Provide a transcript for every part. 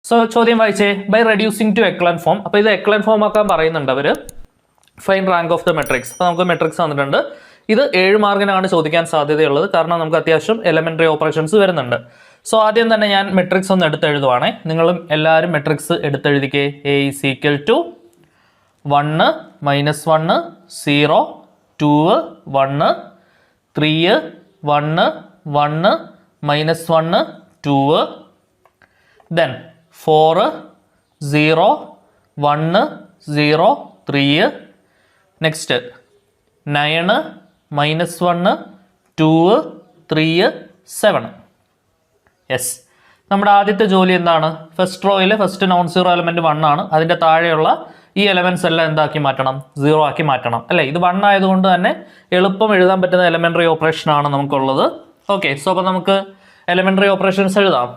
So ചോദ്യം വായിച്ചേ, by reducing to echelon form. അപ്പോൾ ഇത് എക്ലൻ ഫോം ആക്കാൻ പറയുന്നുണ്ട് അവർ. Find rank of the matrix. അപ്പോൾ നമുക്ക് മെട്രിക്സ് തന്നിട്ടുണ്ട്. ഇത് 7 മാർക്കിനാണ് ചോദിക്കാൻ സാധ്യതയുള്ളത്, കാരണം നമുക്ക് അത്യാവശ്യം എലമെന്ററി ഓപ്പറേഷൻസ് വരുന്നുണ്ട്. സോ ആദ്യം തന്നെ ഞാൻ മെട്രിക്സ് ഒന്ന് എടുത്തെഴുതുവാണേ. നിങ്ങളും എല്ലാവരും മെട്രിക്സ് എടുത്തെഴുതിക്കേ. A is equal to 1 -1 0 2 1 3 1 1 -1 2 then 4 0 1 0 3 next 9 -1 2 3 7. Yes, നമ്മുടെ ആദ്യത്തെ ജോലി എന്താണ്? ഫസ്റ്റ് റോയിൽ ഫസ്റ്റ് നോൺ സീറോ എലമെന്റ് 1 ആണ്. അതിൻ്റെ താഴെയുള്ള ഈ എലമെന്റ്സ് എല്ലാം എന്താക്കി മാറ്റണം? 0 ആക്കി മാറ്റണം അല്ലേ? ഇത് 1 ആയതുകൊണ്ട് തന്നെ എളുപ്പം എഴുതാൻ പറ്റുന്ന എലമെന്ററി ഓപ്പറേഷൻ ആണ് നമുക്കുള്ളത്. ഓക്കെ, സോ അപ്പോൾ നമുക്ക് എലമെന്ററി ഓപ്പറേഷൻസ് എഴുതാം.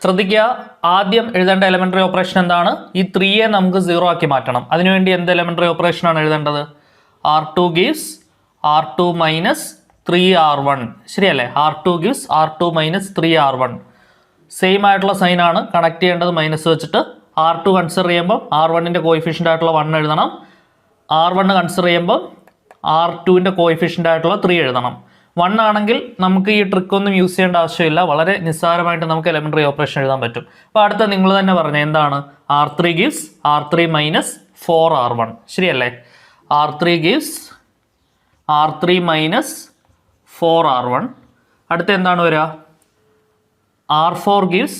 ശ്രദ്ധിക്കുക, ആദ്യം എഴുതേണ്ട എലമെന്ററി ഓപ്പറേഷൻ എന്താണ്? ഈ 3യെ നമുക്ക് 0 ആക്കി മാറ്റണം. അതിനുവേണ്ടി എന്ത് എലമെന്ററി ഓപ്പറേഷൻ ആണ് എഴുതേണ്ടത്? R2 gives R2 minus 3R1. ശരിയല്ലേ? R2 gives R2 minus 3R1. Same ആയിട്ടുള്ള സൈൻ ആണ്. കണക്ട് ചെയ്യേണ്ടത് മൈനസ് വെച്ചിട്ട്. R2 കൺസിഡർ ചെയ്യുമ്പോൾ R1ൻ്റെ കോയിഫിഷ്യൻ്റ് ആയിട്ടുള്ള 1 എഴുതണം. R1 കൺസിഡർ ചെയ്യുമ്പോൾ R2ൻ്റെ കോയിഫിഷ്യൻ്റ് ആയിട്ടുള്ള 3 എഴുതണം. 1 ആണെങ്കിൽ നമുക്ക് ഈ ട്രിക്ക് ഒന്നും യൂസ് ചെയ്യേണ്ട ആവശ്യമില്ല. വളരെ നിസ്സാരമായിട്ട് നമുക്ക് എലമെന്ററി ഓപ്പറേഷൻ എഴുതാൻ പറ്റും. അപ്പോൾ അടുത്ത നിങ്ങൾ തന്നെ പറഞ്ഞ എന്താണ്? R3 gives R3 minus 4R1. ശരിയല്ലേ? R3 gives R3 minus 4R1. അടുത്ത എന്താണ് വരിക? R4 gives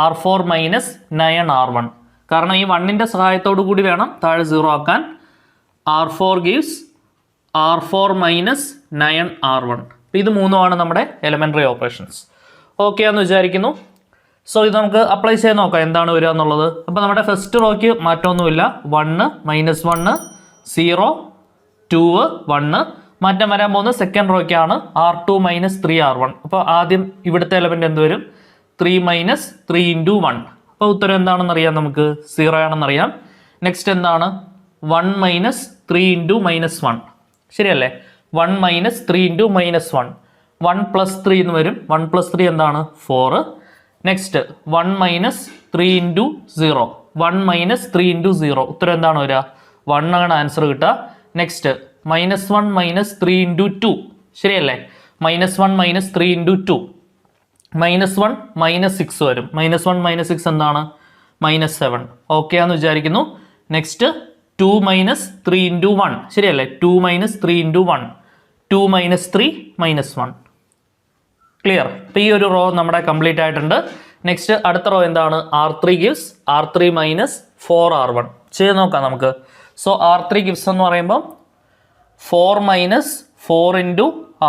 R4 minus 9R1. കാരണം ഈ 1ൻ്റെ സഹായത്തോടു കൂടി വേണം താഴെ 0 ആക്കാൻ. R4 gives R4 minus 9R1. ഇത് മൂന്നുമാണ് നമ്മുടെ എലമെന്ററി ഓപ്പറേഷൻസ്. ഓക്കെ എന്ന് വിചാരിക്കുന്നു. സോ ഇത് നമുക്ക് അപ്ലൈ ചെയ്ത് നോക്കാം എന്താണ് വരിക എന്നുള്ളത്. അപ്പോൾ നമ്മുടെ ഫസ്റ്റ് റോയ്ക്ക് മാറ്റമൊന്നുമില്ല. 1 -1 0 2 1. മാറ്റം വരാൻ പോകുന്ന സെക്കൻഡ് റോയ്ക്കാണ് R2 minus 3R1. അപ്പോൾ ആദ്യം ഇവിടുത്തെ എലമെന്റ് എന്ത് വരും? 3 minus 3 into 1. അപ്പോൾ ഉത്തരം എന്താണെന്ന് അറിയാം, നമുക്ക് 0 ആണെന്നറിയാം. നെക്സ്റ്റ് എന്താണ്? 1 minus 3 into -1. ശരിയല്ലേ? 1 minus 3 into -1. 1 plus 3 എന്ന് വരും. 1 plus 3 എന്താണ്? 4. Next 1 minus 3 into 0. 1 minus 3 into 0. ഉത്തരം എന്താണ് വരിക? 1 ആണ് ആൻസർ കിട്ടുക. Next -1 minus 3 into 2. ശരിയല്ലേ? -1 minus 3 into 2. -1 -6 വരും. -1 -6 എന്താണ്? -7. ഓക്കെ ആണെന്ന് വിചാരിക്കുന്നു. Next 2 minus 3 into 1. ശരിയല്ലേ? 2 minus 3 into 1. 2 minus 3 -1. ക്ലിയർ? അപ്പോൾ ഈ ഒരു റോ നമ്മുടെ കംപ്ലീറ്റ് ആയിട്ടുണ്ട്. നെക്സ്റ്റ് അടുത്ത റോ എന്താണ്? R3 gives R3 minus 4R1. ചെയ്ത് നോക്കാം നമുക്ക്. സോ R3 gives എന്ന് പറയുമ്പോൾ 4 minus 4 into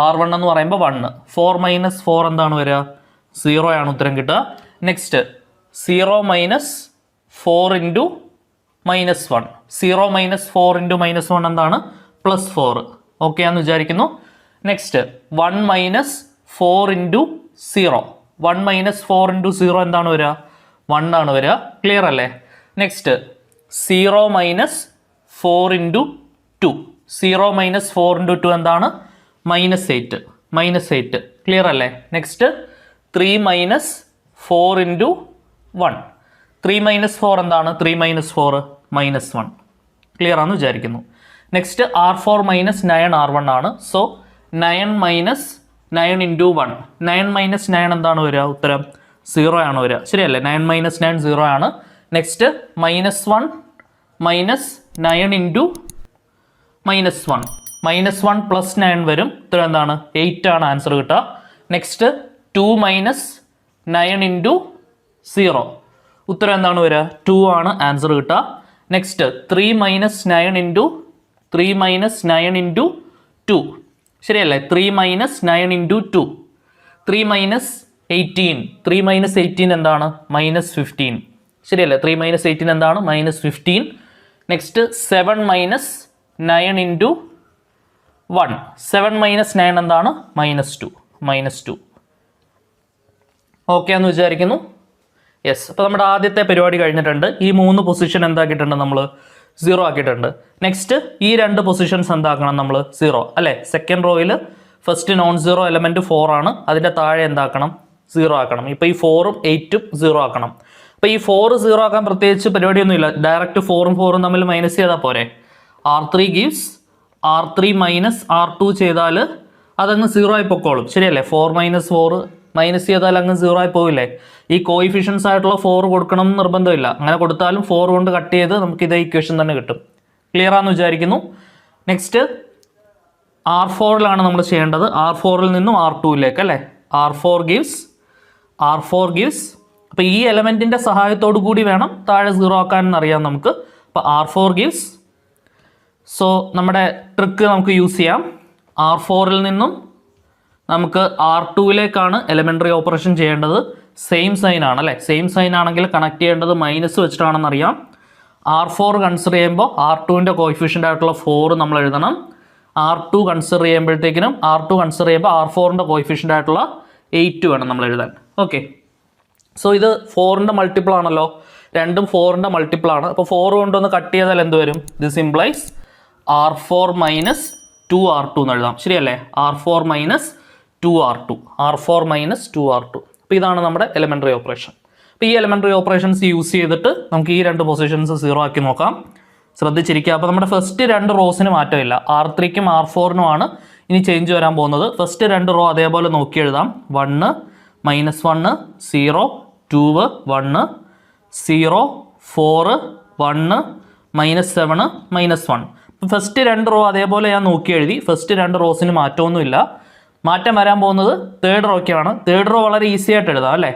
R1 എന്ന് പറയുമ്പോൾ 1. 4 minus 4 എന്താണ് വരിക? 0 ആണ് ഉത്തരം കിട്ടുക. Next 0 minus 4 into -1. 0 minus 4 into -1 എന്താണ്? +4. ഓക്കെ ആണെന്ന് വിചാരിക്കുന്നു. Next 1 minus 4 into 0. 1 minus 4 into 0 എന്താണ് വരിക? 1 ആണ് വരിക. ക്ലിയർ അല്ലേ? Next 0 minus 4 into 2. 0 minus 4 into 2 എന്താണ്? -8. -8. ക്ലിയർ അല്ലേ? Next 3 minus 4 into 1. 3 minus 4 എന്താണ്? 3 minus 4 -1. ക്ലിയർ ആണെന്ന് വിചാരിക്കുന്നു. നെക്സ്റ്റ് R4 minus 9R1 ആണ്. So 9 minus 9 into 1. 9 minus 9 എന്താണ് വരിക? ഉത്തരം 0 ആണ് വരിക. ശരിയല്ലേ? 9 minus 9 0 ആണ്. Next -1 minus 9 into -1. -1 plus 9 വരും. ഉത്തരം എന്താണ്? 8 ആണ് ആൻസർ കിട്ടുക. Next 2 minus 9 into 0. ഉത്തരം എന്താണ് വരിക? 2 ആണ് ആൻസർ കിട്ടുക. Next 3 minus 9 into 3 minus 9 into 2. ശരിയല്ലേ? 3 minus 9 into 2. 3 minus 18. 3 minus 18 എന്താണ്? -15. ശരിയല്ലേ? 3 minus 18 എന്താണ്? -15. Next 7 minus 9 into 1. 7 minus 9 എന്താണ്? -2. ഓക്കെ എന്ന് വിചാരിക്കുന്നു. യെസ്, അപ്പോൾ നമ്മുടെ ആദ്യത്തെ പരിപാടി കഴിഞ്ഞിട്ടുണ്ട്. ഈ 3 പൊസിഷൻ എന്താക്കിയിട്ടുണ്ട്? നമ്മൾ 0 ആക്കിയിട്ടുണ്ട്. നെക്സ്റ്റ് ഈ 2 പൊസിഷൻസ് എന്താക്കണം? നമ്മൾ 0 അല്ലേ? സെക്കൻഡ് റോയിൽ ഫസ്റ്റ് നോൺ സീറോ എലമെന്റ് 4 ആണ്. അതിൻ്റെ താഴെ എന്താക്കണം? 0 ആക്കണം. ഇപ്പോൾ ഈ 4ഉം 8ഉം 0 ആക്കണം. അപ്പോൾ ഈ 4 0 ആക്കാൻ പ്രത്യേകിച്ച് പരിപാടിയൊന്നുമില്ല. ഡയറക്റ്റ് 4ഉം 4ഉം തമ്മിൽ മൈനസ് ചെയ്താൽ പോരെ. R3 gives R3 minus R2 ചെയ്താൽ അതങ്ങ് 0 ആയി പൊക്കോളും. ശരിയല്ലേ? 4 മൈനസ് 4 മൈനസ് ചെയ്താൽ അങ്ങ് 0 ആയി പോവില്ലേ? ഈ കോയിഫിഷ്യൻസ് ആയിട്ടുള്ള 4 കൊടുക്കണം എന്ന് നിർബന്ധമില്ല. അങ്ങനെ കൊടുത്താലും 4 കൊണ്ട് കട്ട് ചെയ്ത് നമുക്ക് ഇതേ ഇക്വേഷൻ തന്നെ കിട്ടും. ക്ലിയർ ആണെന്ന് വിചാരിക്കുന്നു. നെക്സ്റ്റ് R4ലാണ് നമ്മൾ ചെയ്യേണ്ടത്. R4ൽ നിന്നും R2ലേക്ക് അല്ലേ. R4 ഗീവ്സ് അപ്പോൾ ഈ എലമെൻറ്റിൻ്റെ സഹായത്തോടു കൂടി വേണം താഴെ 0 ആക്കാനെന്ന് അറിയാം നമുക്ക്. അപ്പോൾ R4 ഗീവ്സ്, സോ നമ്മുടെ ട്രിക്ക് നമുക്ക് യൂസ് ചെയ്യാം. R4ൽ നിന്നും നമുക്ക് R2ലേക്കാണ് എലമെൻ്ററി ഓപ്പറേഷൻ ചെയ്യേണ്ടത്. സെയിം സൈൻ ആണ് അല്ലേ. സെയിം സൈൻ ആണെങ്കിൽ കണക്ട് ചെയ്യേണ്ടത് മൈനസ് വെച്ചിട്ടാണെന്നറിയാം. R4 കൺസിഡർ ചെയ്യുമ്പോൾ R2ൻ്റെ കോയിഫിഷ്യൻ്റ് ആയിട്ടുള്ള 4 നമ്മൾ എഴുതണം. R2 കൺസിഡർ ചെയ്യുമ്പോഴത്തേക്കിനും R4ൻ്റെ കോയിഫിഷ്യൻ്റ് ആയിട്ടുള്ള 8 വേണം നമ്മൾ എഴുതാൻ. ഓക്കെ, സോ ഇത് 4ൻ്റെ മൾട്ടിപ്പിൾ ആണല്ലോ. രണ്ടും 4ൻ്റെ മൾട്ടിപ്പിൾ ആണ്. അപ്പോൾ 4 കൊണ്ടൊന്ന് കട്ട് ചെയ്താൽ എന്ത് വരും? This implies R4 minus 2R2 എന്ന് എഴുതാം. ശരിയല്ലേ? R4 minus 2R2. അപ്പോൾ ഇതാണ് നമ്മുടെ എലമെൻ്ററി ഓപ്പറേഷൻ. അപ്പോൾ ഈ എലമെൻ്ററി ഓപ്പറേഷൻസ് യൂസ് ചെയ്തിട്ട് നമുക്ക് ഈ രണ്ട് പൊസിഷൻസ് 0 ആക്കി നോക്കാം. ശ്രദ്ധിച്ചിരിക്കുക. അപ്പോൾ നമ്മുടെ ഫസ്റ്റ് 2 റോസിന് മാറ്റമില്ല. R3ക്കും R4നും ആണ് ഇനി ചേഞ്ച് വരാൻ പോകുന്നത്. ഫസ്റ്റ് 2 റോ അതേപോലെ നോക്കി എഴുതാം. 1 -1 0 2 1 0 4 1 -7 -1. ഫസ്റ്റ് 2 റോ അതേപോലെ ഞാൻ നോക്കി എഴുതി. ഫസ്റ്റ് 2 റോസിന് മാറ്റമൊന്നുമില്ല. മാറ്റം വരാൻ പോകുന്നത് തേർഡ് റോയ്ക്കാണ്. തേർഡ് റോ വളരെ ഈസി ആയിട്ട് എഴുതാം അല്ലേ.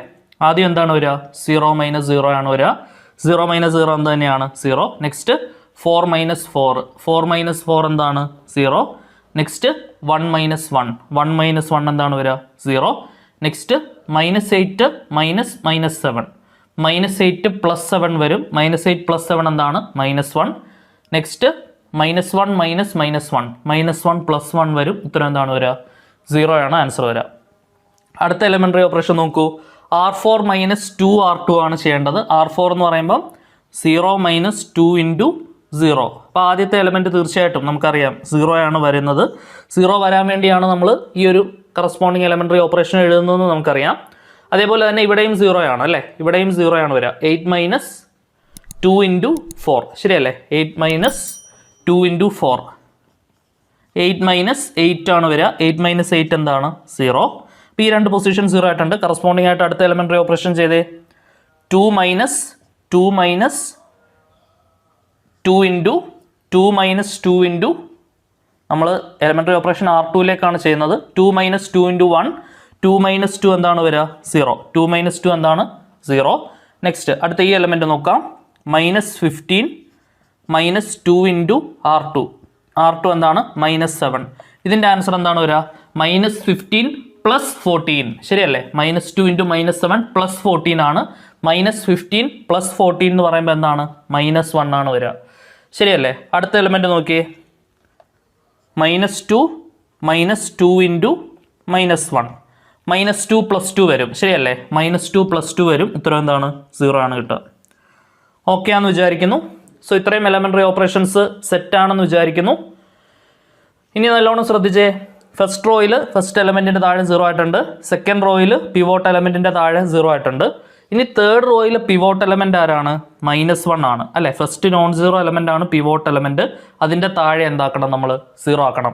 ആദ്യം എന്താണ് വരിക? 0 - 0 ആണ് വരിക. 0 - 0 എന്ത് തന്നെയാണ്? 0. നെക്സ്റ്റ് 4 - 4 എന്താണ്? 0. നെക്സ്റ്റ് 1 - 1 എന്താണ് വരിക? 0. നെക്സ്റ്റ് -8 -7 -8 + 7 വരും. -8 + 7 എന്താണ്? -1. നെക്സ്റ്റ് -1 -1 + 1 വരും. ഉത്തരം എന്താണ് വരിക? 0 ആണ് ആൻസർ വരിക. അടുത്ത എലമെൻ്ററി ഓപ്പറേഷൻ നോക്കൂ. R4 - 2R2 ആണ് ചെയ്യേണ്ടത്. R4 എന്ന് പറയുമ്പം 0 - 2 × 0. അപ്പോൾ ആദ്യത്തെ എലമെൻറ്റ് തീർച്ചയായിട്ടും നമുക്കറിയാം 0 ആണ് വരുന്നത്. 0 വരാൻ വേണ്ടിയാണ് നമ്മൾ ഈ ഒരു കറസ്പോണ്ടിങ് എലമെൻ്ററി ഓപ്പറേഷൻ എഴുതുന്നതെന്ന് നമുക്കറിയാം. അതേപോലെ തന്നെ ഇവിടെയും 0 ആണ് അല്ലേ. ഇവിടെയും 0 ആണ് വരിക. 8 - 2 × 4 ശരിയല്ലേ. 8 - 2 × 4 8 - 8 ആണ് വരിക. 8 - 8 എന്താണ്? 0. അപ്പോൾ ഈ രണ്ട് പൊസിഷൻ 0 ആയിട്ടുണ്ട്. കറസ്പോണ്ടിങ് ആയിട്ട് അടുത്ത എലമെൻ്ററി ഓപ്പറേഷൻ ചെയ്തേ. 2 - 2 × നമ്മൾ എലമെൻ്ററി ഓപ്പറേഷൻ R2ലേക്കാണ് ചെയ്യുന്നത്. 2 - 2 × 1 2 - 2 എന്താണ് വരിക? 0. 2 - 2 എന്താണ്? 0. നെക്സ്റ്റ് അടുത്ത ഈ എലമെൻറ്റ് നോക്കാം. -15 - 2 × R2 എന്താണ്? -7. ഇതിൻ്റെ ആൻസർ എന്താണ് വരിക? -15 + 14 ശരിയല്ലേ. -2 × -7 + 14 ആണ്. -15 + 14 എന്ന് പറയുമ്പോൾ എന്താണ്? -1 ആണ് വരിക. ശരിയല്ലേ. അടുത്ത എലമെൻറ്റ് നോക്കിയേ. -2 - 2 × -1 -2 + 2 വരും. ശരിയല്ലേ. -2 + 2 വരും. ഉത്തരം എന്താണ്? 0 ആണ് കിട്ടുക. ഓക്കെ ആണെന്ന് വിചാരിക്കുന്നു. സോ ഇത്രയും എലമെൻ്ററി ഓപ്പറേഷൻസ് സെറ്റാണെന്ന് വിചാരിക്കുന്നു. ഇനി നല്ലോണം ശ്രദ്ധിച്ചേ. ഫസ്റ്റ് റോയിൽ ഫസ്റ്റ് എലമെൻറ്റിൻ്റെ താഴെ 0 ആയിട്ടുണ്ട്. സെക്കൻഡ് റോയിൽ പിവോട്ട് എലമെൻറ്റിൻ്റെ താഴെ 0 ആയിട്ടുണ്ട്. ഇനി തേർഡ് റോയിൽ പിവോട്ട് എലമെൻ്റ് ആരാണ്? -1 ആണ് അല്ലേ. ഫസ്റ്റ് നോൺ 0 എലമെൻ്റ് ആണ് പിവോട്ട് എലമെൻറ്റ്. അതിൻ്റെ താഴെ എന്താക്കണം? നമ്മൾ 0 ആക്കണം.